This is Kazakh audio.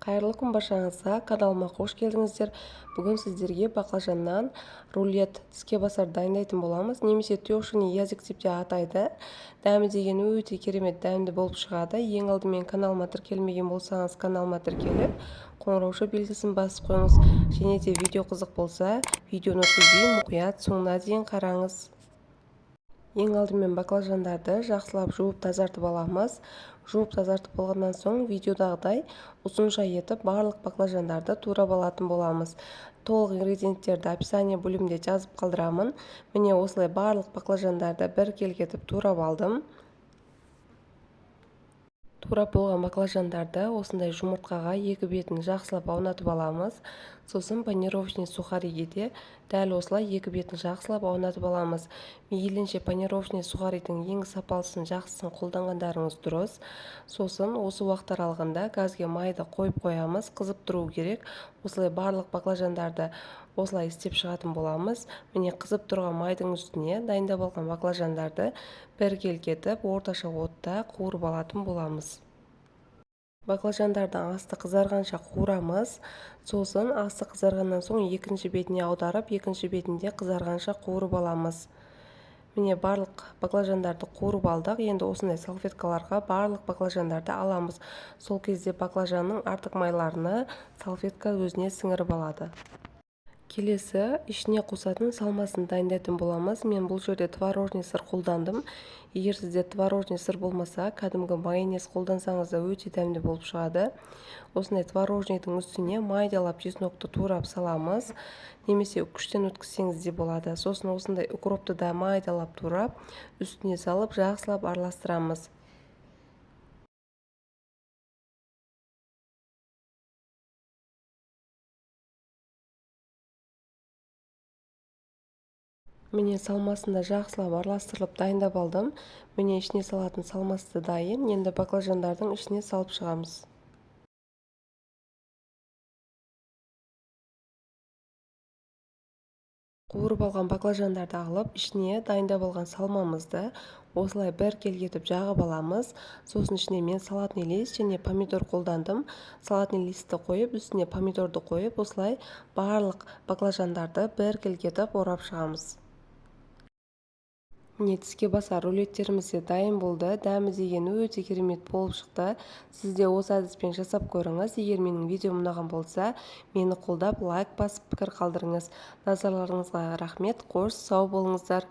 Қайырлы күн баршаңызға, каналыма қош келдіңіздер. Бүгін сіздерге баклажаннан рулет тіске басар дайындайтын боламыз, немесе түйошыны язык деп те атайды. Дәмі деген өте керемет дәмді болып шығады. Ең алдымен каналыма тіркелмеген болсаңыз, каналыма тіркеліп, қоңырауша белгісін басып қойыңыз. Және де видео қызық болса, видеоны үзбей мұқият соңына дейін қараңыз. Ең алдымен баклажандарды жақсылап жуып тазартып аламыз. Жуып тазартып болғаннан соң видеодағыдай ұзынша етіп барлық баклажандарды турап алатын боламыз. Толық ингредиенттерді описание бөлімінде жазып қалдырамын. Міне осылай барлық баклажандарды бір келгетіп турап алдым. Турап болған баклажандарды осындай жұмыртқаға екі бетін жақсылап аунатып аламыз. Сосын панировочный сухариге де дәл осылай екі бетін жақсылап аунатып аламыз. Мейлінше панировочный сухаридің ең сапалысын жақсысын қолданғандарыңыз дұрыс. Сосын осы уақыт аралығында газге майды қойып қоямыз, қызып тұру керек. Осылай барлық баклажандарды осылай істеп шығатын боламыз. Міне қызып тұрған майдың үстіне дайындап алған баклажандарды бір келгетіп орташа отта қуырып алатын боламыз. Баклажандардың асты қызарғанша қуырамыз. Сосын асты қызарғаннан соң екінші бетіне аударып, екінші бетінде қызарғанша қуырып аламыз. Міне барлық баклажандарды қуырып алдық. Енді осындай салфеткаларға барлық баклажандарды аламыз. Сол кезде баклажанның артық майларына салфетка өзіне сіңіріп алады. Келесі ішіне қосатын салмасын дайындайтын боламыз. Мен бұл жерде творожный сыр қолдандым. Егер сізде творожный сыр болмаса, кәдімгі майонез қолдансаңыз да өте дәмді болып шығады. Осындай творожныйдың үстіне майдалап чеснокты турап саламыз, немесе күштен өткізсеңіз де болады. Сосын осындай укропты да майдалап турап, үстіне салып жақсылап араластырамыз. Міне салмасында жақсылап араластырылып дайындап алдым. Міне ішіне салатын салмасы дайын. Енді баклажандардың ішіне салып шығамыз. Қуырып алған баклажандарды алып, ішіне дайындап алған салмамызды осылай бір келгетіп жағып аламыз. Сосын ішіне мен салатный лист және помидор қолдандым. Салатный листті қойып, үстіне помидорды қойып, осылай барлық баклажандарды бір келгетіп орап шығамыз. Міне тіске басар рулеттеріміз де дайын болды. Дәмі деген өте керемет болып шықты. Сіз де осы әдіспен жасап көріңіз. Егер менің видеом ұнаған болса, мені қолдап лайк басып пікір қалдырыңыз. Назарларыңызға рахмет. Қош сау болыңыздар.